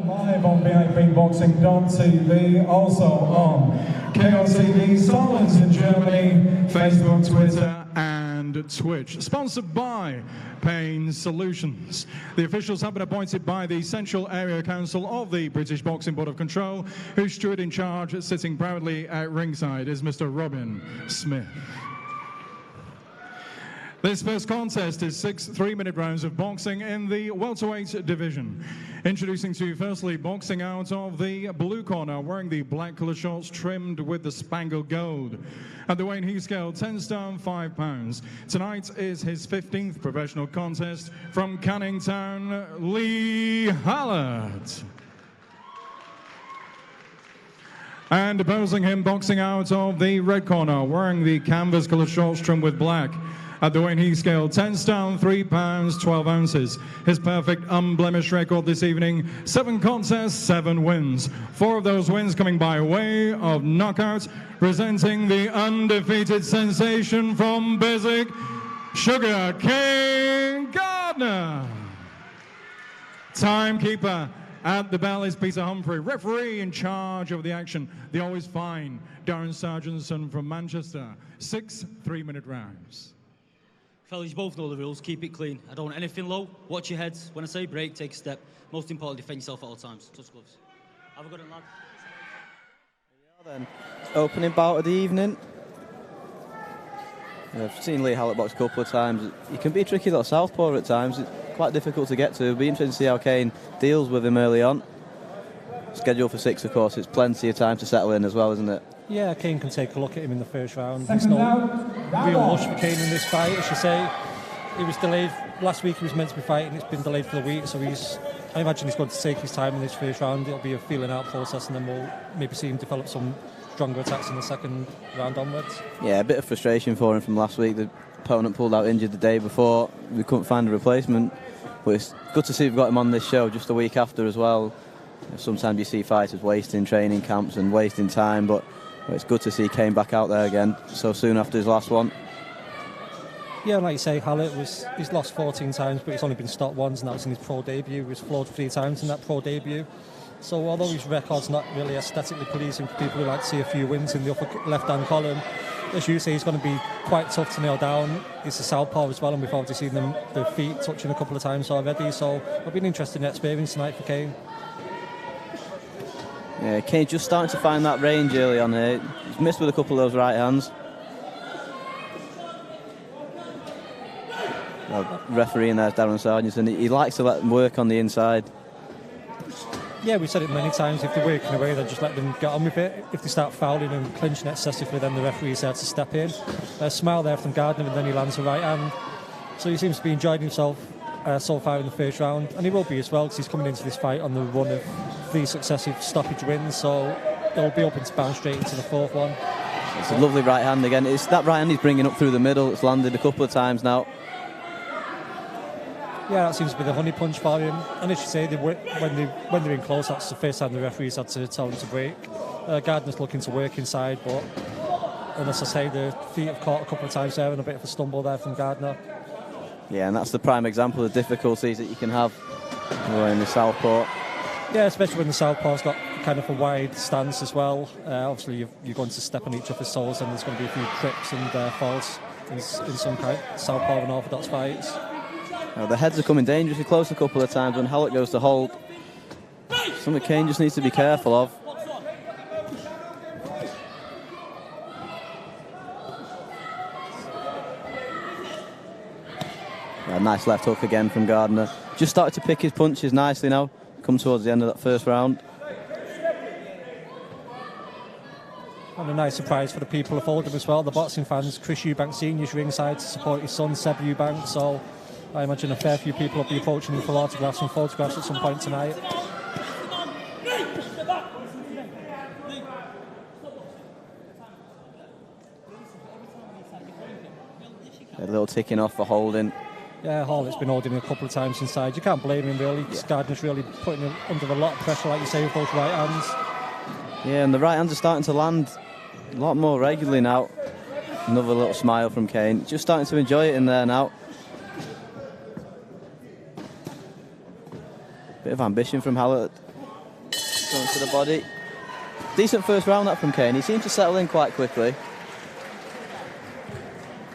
live on VIPboxing.tv, also on KOTV, Solens in Germany, Facebook, Twitter, and Twitch. Sponsored by Kane Solutions. The officials have been appointed by the Central Area Council of the British Boxing Board of Control, whose steward in charge, sitting proudly at ringside, is Mr. Robin Smith. This first contest is 6 3-minute rounds of boxing in the welterweight division. Introducing to you firstly, boxing out of the blue corner, wearing the black colour shorts trimmed with the spangled gold. At the weight he scaled 10 stone 5 pounds. Tonight is his 15th professional contest from Canning Town, Lee Hallett. And opposing him, boxing out of the red corner, wearing the canvas colour shorts trimmed with black. At the weight he scaled 10 stone 3 pounds 12 ounces. His perfect unblemished record this evening, 7 contests, 7 wins. 4 of those wins coming by way of knockout, presenting the undefeated sensation from Basic Sugar Kane, Gardner. Timekeeper at the bell is Peter Humphrey. Referee in charge of the action, the always fine Darren Sargentson from Manchester. 6 3-minute rounds. Fellas, you both know the rules. Keep it clean. I don't want anything low. Watch your heads. When I say break, take a step. Most importantly, defend yourself at all times. Touch gloves. Have a good one, lad. Then, opening bout of the evening. I've seen Lee Hallett box a couple of times. He can be a tricky little southpaw at times. It's quite difficult to get to. It'll be interesting to see how Kane deals with him early on. Scheduled for 6, of course. It's plenty of time to settle in as well, isn't it? Yeah, Kane can take a look at him in the first round. There's no real rush for Kane in this fight, as you say. He was delayed. Last week he was meant to be fighting. It's been delayed for the week, so I imagine he's going to take his time in this first round. It'll be a feeling out process, and then we'll maybe see him develop some stronger attacks in the second round onwards. Yeah, a bit of frustration for him from last week. The opponent pulled out injured the day before. We couldn't find a replacement. But it's good to see we've got him on this show just a week after as well. Sometimes you see fighters wasting training camps and wasting time, but it's good to see Kane back out there again so soon after his last one. Yeah, like you say, Hallett he's lost 14 times, but he's only been stopped once, and that was in his pro debut. He was floored 3 times in that pro debut. So although his record's not really aesthetically pleasing for people who like to see a few wins in the upper left-hand column, as you say, he's going to be quite tough to nail down. He's a southpaw as well, and we've already seen the feet touching a couple of times already. So it'll be an interesting experience tonight for Kane. Yeah, Kane just starting to find that range early on here. He's missed with a couple of those right hands. Referee in there's Darren Sargentson. He likes to let them work on the inside. Yeah, we've said it many times. If they're working away, then just let them get on with it. If they start fouling and clinching excessively, then the referee's there to step in. A smile there from Gardner, and then he lands a right hand. So he seems to be enjoying himself so far in the first round, and he will be as well, because he's coming into this fight on the run of 3 successive stoppage wins, so he'll be open to bounce straight into the 4th one. It's a lovely right hand again. It's that right hand he's bringing up through the middle. It's landed a couple of times now. Yeah, that seems to be the honey punch for him. And as you say, when they're in close, that's the first time the referees had to tell them to break. Gardner's looking to work inside, but as I say, the feet have caught a couple of times there, and a bit of a stumble there from Gardner. Yeah, and that's the prime example of the difficulties that you can have in the southpaw. Yeah, especially when the southpaw's got kind of a wide stance as well. Obviously, you're going to step on each other's toes, and there's going to be a few trips and falls in some kind of southpaw and orthodox fights. Now, the heads are coming dangerously close a couple of times when Hallett goes to hold. Something Kane just needs to be careful of. A nice left hook again from Gardner. Just started to pick his punches nicely now. Come towards the end of that first round. And a nice surprise for the people of Oldham as well. The boxing fans, Chris Eubank Sr.'s ringside to support his son, Seb Eubank. So I imagine a fair few people will be approaching him for autographs and photographs at some point tonight. A little ticking off for holding. Yeah, Hallett's been holding a couple of times inside. You can't blame him, really. Yeah. Gardner's really putting him under a lot of pressure, like you say, with those right hands. Yeah, and the right hands are starting to land a lot more regularly now. Another little smile from Kane. Just starting to enjoy it in there now. Bit of ambition from Hallett. Going to the body. Decent first round that from Kane. He seemed to settle in quite quickly.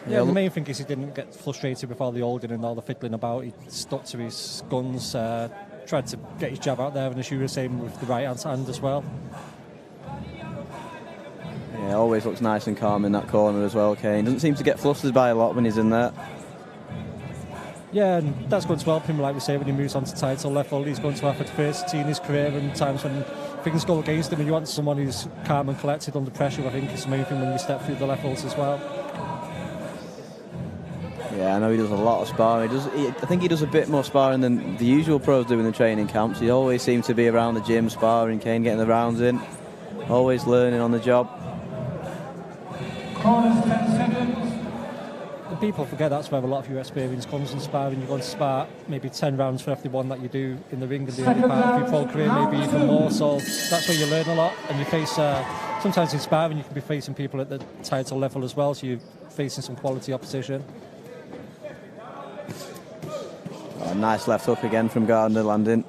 Yeah, the main thing is he didn't get frustrated with all the holding and all the fiddling about. He stuck to his guns, tried to get his jab out there, and as you were saying, with the right hand as well. Yeah, always looks nice and calm in that corner as well, Kane. Doesn't seem to get flustered by a lot when he's in there. Yeah, and that's going to help him, like we say, when he moves on to title level. He's going to have adversity in his career and times when things go against him, and you want someone who's calm and collected under pressure. I think is the main thing when you step through the levels as well. Yeah, I know he does a lot of sparring. I think he does a bit more sparring than the usual pros do in the training camps. He always seems to be around the gym sparring, Kane getting the rounds in, always learning on the job. Corners 10 seconds. And people forget that's where a lot of your experience comes in sparring. You're going to spar maybe 10 rounds for every one that you do in the ring in the early part of your pro career, maybe even more. So that's where you learn a lot. And you face, sometimes in sparring, you can be facing people at the title level as well, so you're facing some quality opposition. Oh, nice left hook again from Gardner landing.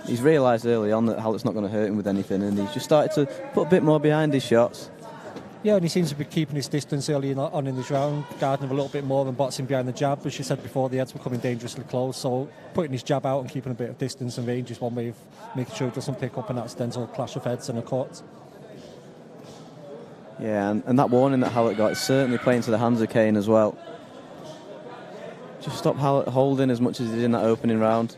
He's realised early on that Hallett's not going to hurt him with anything, and he's just started to put a bit more behind his shots. Yeah, and he seems to be keeping his distance early on in this round. Gardner a little bit more and boxing behind the jab. As you said before, the heads were coming dangerously close, so putting his jab out and keeping a bit of distance and range is one way of making sure he doesn't pick up an accidental clash of heads and a cut. Yeah, and that warning that Hallett got is certainly playing to the hands of Kane as well. Just stop Hallett holding as much as he did in that opening round.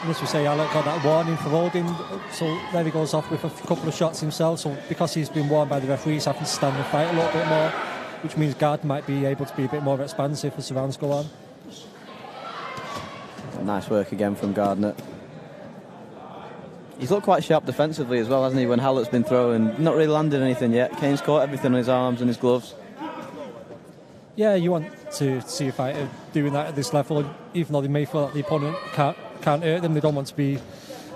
And as we say, Hallett got that warning for holding, so there he goes off with a couple of shots himself. So because he's been warned by the referees, having to stand and fight a little bit more, which means Gardner might be able to be a bit more expansive as the rounds go on. Nice work again from Gardner. He's looked quite sharp defensively as well, hasn't he, when Hallett's been throwing. Not really landed anything yet. Kane's caught everything on his arms and his gloves. Yeah, you want to see a fighter doing that at this level, even though they may feel that the opponent can't hurt them. They don't want to be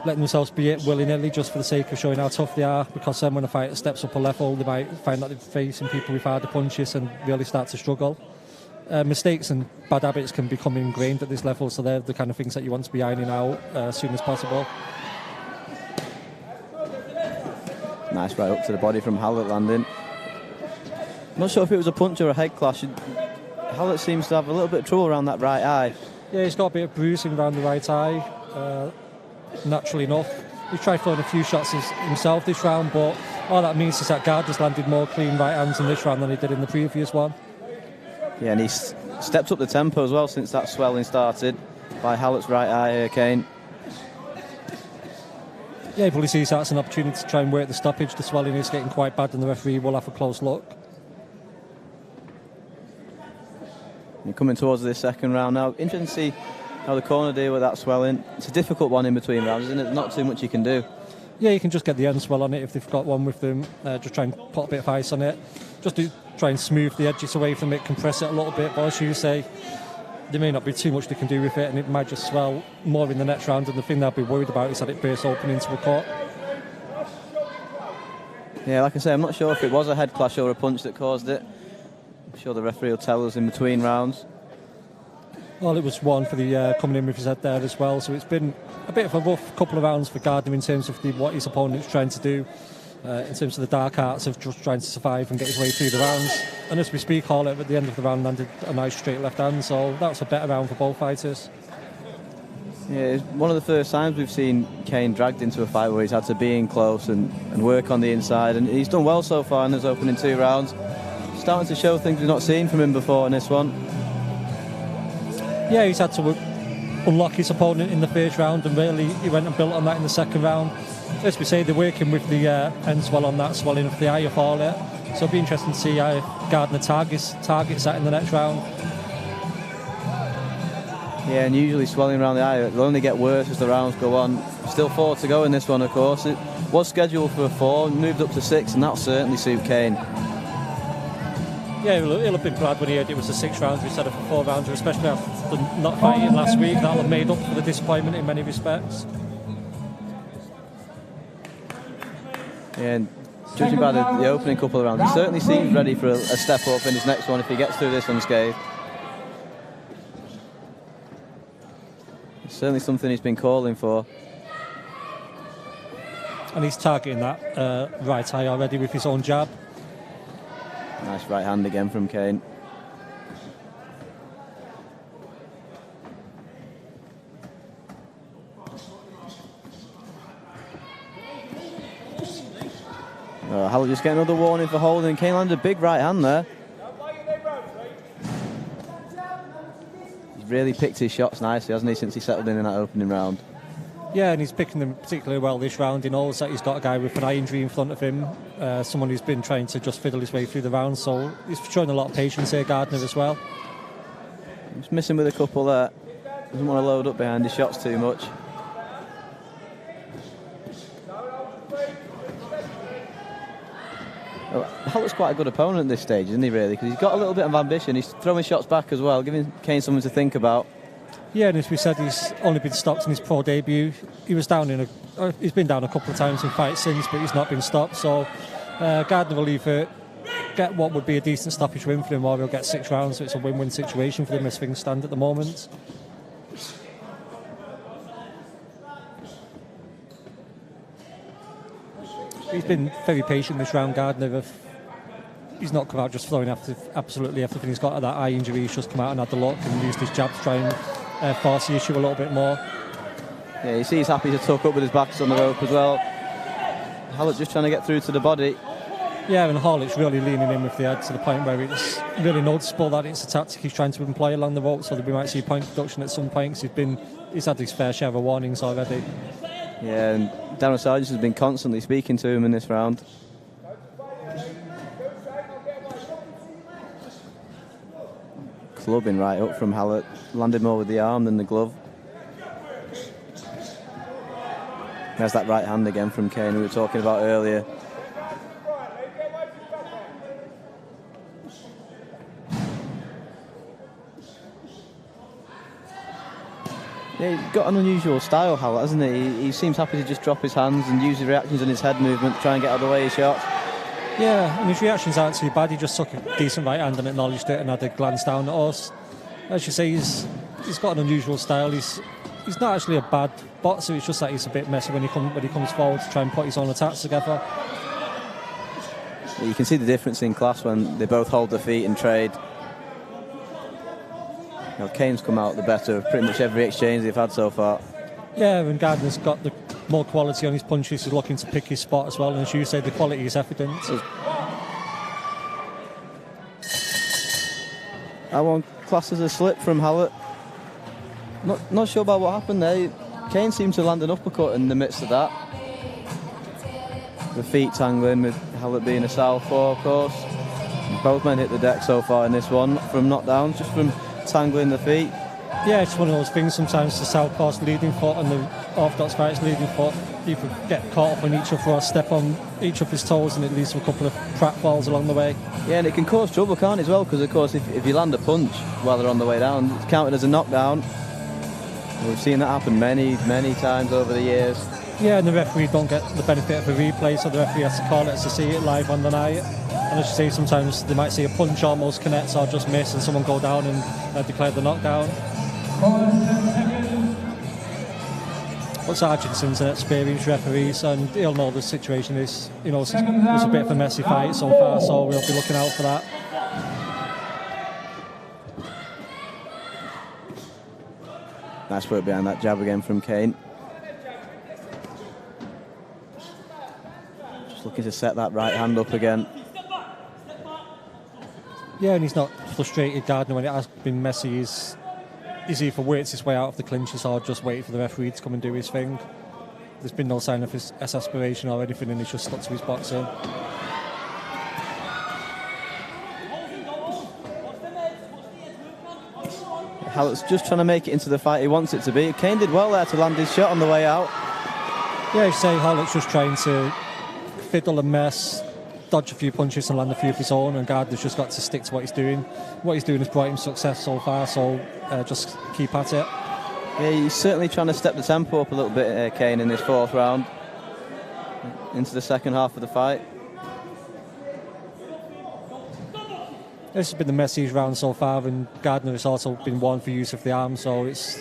letting themselves be hit willy-nilly just for the sake of showing how tough they are, because then when a fighter steps up a level, they might find that they're facing people with harder punches and really start to struggle. Mistakes and bad habits can become ingrained at this level, so they're the kind of things that you want to be ironing out as soon as possible. Nice right up to the body from Hallett landing. Not sure if it was a punch or a head clash. Hallett seems to have a little bit of trouble around that right eye. Yeah, he's got a bit of bruising around the right eye, naturally enough. He's tried throwing a few shots himself this round, but all that means is that Gardner's landed more clean right hands in this round than he did in the previous one. Yeah, and he's stepped up the tempo as well since that swelling started by Hallett's right eye here, Kane. Yeah, he probably sees that as an opportunity to try and work the stoppage. The swelling is getting quite bad and the referee will have a close look. You're coming towards this second round now. Interesting to see how the corner deal with that swelling. It's a difficult one in between rounds, isn't it? Not too much you can do. Yeah, you can just get the end swell on it if they've got one with them. Just try and put a bit of ice on it. Just try and smooth the edges away from it, compress it a little bit. But as you say, there may not be too much they can do with it, and it might just swell more in the next round. And the thing they'll be worried about is that it bursts open into a cut. Yeah, like I say, I'm not sure if it was a head clash or a punch that caused it. I'm sure the referee will tell us in between rounds. Well, it was one for the coming in with his head there as well. So it's been a bit of a rough couple of rounds for Gardner in terms of what his opponent's trying to do. In terms of the dark arts of just trying to survive and get his way through the rounds. And as we speak, Hallett at the end of the round landed a nice straight left hand, so that was a better round for both fighters. Yeah, it's one of the first times we've seen Kane dragged into a fight where he's had to be in close and work on the inside, and he's done well so far in his opening two rounds. Starting to show things we've not seen from him before in this one. Yeah, he's had to unlock his opponent in the first round, and really he went and built on that in the second round. As we say, they're working with the end swell on that, swelling of the eye of Hallett. So it'll be interesting to see how Gardner targets that in the next round. Yeah, and usually swelling around the eye, it'll only get worse as the rounds go on. Still 4 to go in this one, of course. It was scheduled for 4, moved up to 6, and that'll certainly suit Kane. Yeah, he'll have been glad when he heard it was a 6 rounds instead of a 4 rounder, especially after not fighting last week. That'll have made up for the disappointment in many respects. Yeah, and judging by the opening couple of rounds, he certainly seems ready for a step up in his next one if he gets through this unscathed. It's certainly something he's been calling for. And he's targeting that right eye already with his own jab. Nice right hand again from Kane. Hallett just getting another warning for holding. Kane landed a big right hand there. He's really picked his shots nicely, hasn't he, since he settled in that opening round? Yeah, and he's picking them particularly well this round. He knows that he's got a guy with an eye injury in front of him, someone who's been trying to just fiddle his way through the round, so he's showing a lot of patience here, Gardner, as well. He's missing with a couple there. Doesn't want to load up behind his shots too much. Hallett's quite a good opponent at this stage, isn't he, really? Because he's got a little bit of ambition. He's throwing shots back as well, giving Kane something to think about. Yeah, and as we said, he's only been stopped in his pro debut. He was down he's been down a couple of times in fights since, but he's not been stopped. So Gardner will either get what would be a decent stoppage win for him, or he'll get 6 rounds. So it's a win-win situation for him as things stand at the moment. He's been very patient this round, Gardner. He's not come out just throwing absolutely everything he's got at that eye injury. He's just come out and had the look and used his jab to try and force the issue a little bit more. Yeah, you see he's happy to tuck up with his backs on the rope as well. Hallett just trying to get through to the body. Yeah, and Hallett's really leaning in with the head to the point where it's really noticeable that it's a tactic he's trying to employ along the rope, so that we might see point production at some point, because he's had his fair share of warnings already. Yeah, and Darren Sargent has been constantly speaking to him in this round. Clubbing right up from Hallett, landed more with the arm than the glove. There's that right hand again from Kane we were talking about earlier. Yeah, he's got an unusual style, Hallett, hasn't he? He seems happy to just drop his hands and use his reactions and his head movement to try and get out of the way his shots. Yeah, and his reactions aren't too bad. He just took a decent right hand and acknowledged it and had a glance down at us. As you say, he's got an unusual style. He's not actually a bad boxer. It's just that he's a bit messy when he comes forward to try and put his own attacks together. Yeah, you can see the difference in class when they both hold their feet and trade. You know, Kane's come out the better of pretty much every exchange they've had so far. Yeah, and Gardner's got the more quality on his punches. He's looking to pick his spot as well, and as you say, the quality is evident. That one classed as a slip from Hallett. Not sure about what happened there. Kane seemed to land an uppercut in the midst of that. The feet tangling, with Hallett being a southpaw, of course. Both men hit the deck so far in this one from knockdowns, just from tangling the feet. Yeah, it's one of those things. Sometimes the southpaw's leading foot and the orthodox fighter's leading foot, you could get caught up on each other or step on each of his toes, and it leads to a couple of pratfalls along the way. Yeah, and it can cause trouble, can't it, as well? Because, of course, if you land a punch while they're on the way down, it's counted as a knockdown. We've seen that happen many, many times over the years. Yeah, and the referee don't get the benefit of a replay, so the referee has to call it to see it live on the night. And as you say, sometimes they might see a punch almost connects or just miss, and someone go down and declare the knockdown. But Sargent's an experienced referee, and he'll know the situation is, it was a bit of a messy fight so far, so we'll be looking out for that. Nice work behind that jab again from Kane. Just looking to set that right hand up again. Yeah, and he's not frustrated, Gardner, when it has been messy. He's either worked his way out of the clinches or just waited for the referee to come and do his thing. There's been no sign of his exasperation or anything, and he's just stuck to his boxing. Hallett's just trying to make it into the fight he wants it to be. Kane did well there to land his shot on the way out. Yeah, you say Hallett's just trying to fiddle and mess, dodge a few punches and land a few of his own, and Gardner's just got to stick to what he's doing. What he's doing has brought him success so far, so just keep at it. Yeah, he's certainly trying to step the tempo up a little bit, Kane, in this fourth round, into the second half of the fight. This has been the messiest round so far, and Gardner has also been warned for use of the arm, so it's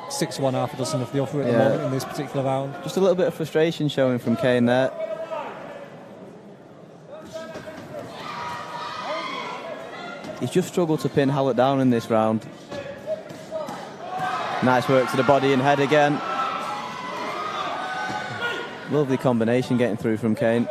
6-1, half a dozen of the other at the moment in this particular round. Just a little bit of frustration showing from Kane there. He's just struggled to pin Hallett down in this round. Nice work to the body and head again. Lovely combination getting through from Kane.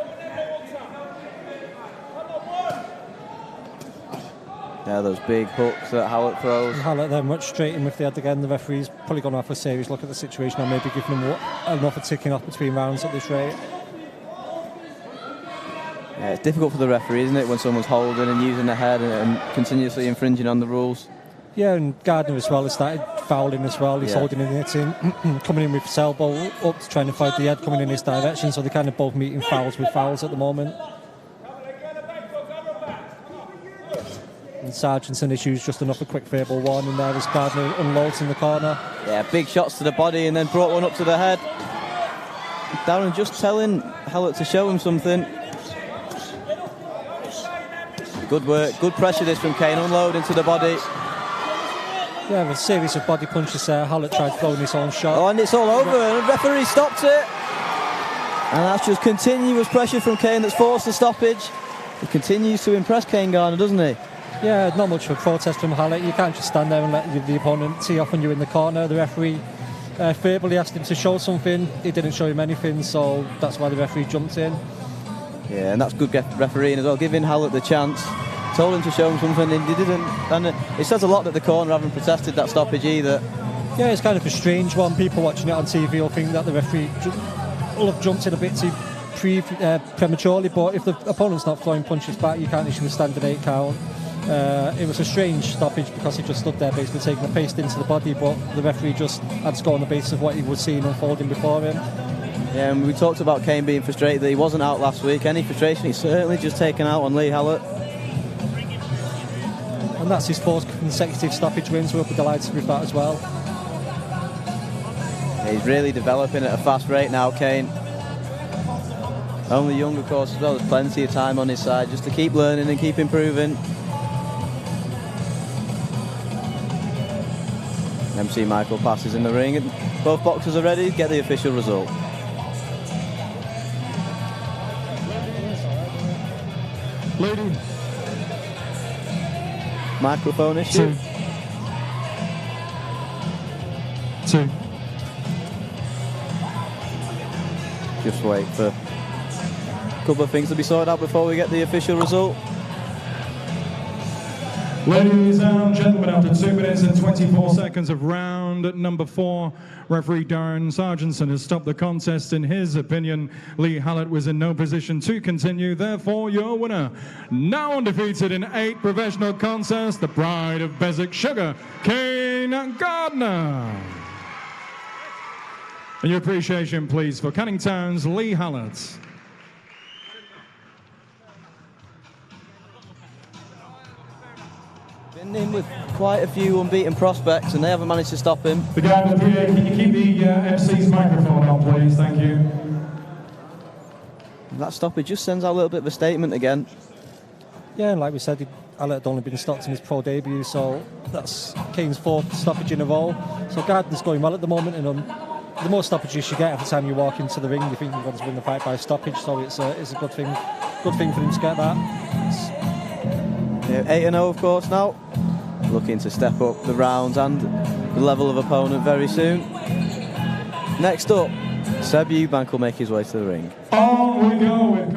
Yeah, those big hooks that Hallett throws. And Hallett then went straight in with the head again. The referee's probably going to have a serious look at the situation and maybe giving him another ticking off between rounds at this rate. Yeah, it's difficult for the referee, isn't it, when someone's holding and using the head and continuously infringing on the rules. Yeah, and Gardner as well has started fouling as well. He's holding and hitting, coming in with his elbow up to trying to fight the head coming in his direction, so they're kind of both meeting fouls with fouls at the moment. And Sargentson issues just enough a quick verbal warning there as Gardner unloads in the corner. Yeah, big shots to the body and then brought one up to the head. Darren just telling Hallett to show him something. Good work, good pressure this from Kane, unloading to the body. Yeah, a series of body punches there. Hallett tried throwing his own shot. Oh, and it's all over, and the referee stopped it. And that's just continuous pressure from Kane that's forced the stoppage. He continues to impress Kane Gardner, doesn't he? Yeah, not much of a protest from Hallett. You can't just stand there and let the opponent tee off on you in the corner. The referee verbally asked him to show something. He didn't show him anything, so that's why the referee jumped in. Yeah, and that's good refereeing as well, giving Hallett the chance. Told him to show him something and he didn't. And it says a lot that the corner haven't protested that stoppage either. Yeah, it's kind of a strange one. People watching it on TV will think that the referee will have jumped in a bit too prematurely, but if the opponent's not throwing punches back, you can't issue a standard 8 count. It was a strange stoppage because he just stood there basically taking a paste into the body, but the referee just had to go on the basis of what he was seeing unfolding before him. Yeah, and we talked about Kane being frustrated that he wasn't out last week. Any frustration he's certainly just taken out on Lee Hallett. And that's his 4th consecutive stoppage wins. We'll be delighted with that as well. He's really developing at a fast rate now, Kane. Only young, of course, as well. There's plenty of time on his side just to keep learning and keep improving. MC Michael passes in the ring and both boxers are ready to get the official result. Lady. Microphone issue. 2. Just wait for a couple of things to be sorted out before we get the official result. Ladies and gentlemen, after 2 minutes and 24 seconds of round number 4, referee Darren Sargentson has stopped the contest. In his opinion, Lee Hallett was in no position to continue. Therefore, your winner, now undefeated in 8 professional contests, the pride of Beswick Sugar, Kane Gardner. And your appreciation, please, for Canning Town's Lee Hallett. Been in with quite a few unbeaten prospects and they haven't managed to stop him. The guy in the PA, can you keep the MC's microphone on, please? Thank you. That stoppage just sends out a little bit of a statement again. Yeah, and like we said, Hallett had only been stopped in his pro debut, so that's Kane's 4th stoppage in a row. So Gardner's going well at the moment, and the more stoppages you get every time you walk into the ring, you think you're going to win the fight by stoppage, so it's a good thing for him to get that. Yeah, 8-0 of course now. Looking to step up the rounds and the level of opponent very soon. Next up, Seb Eubank will make his way to the ring. On we go with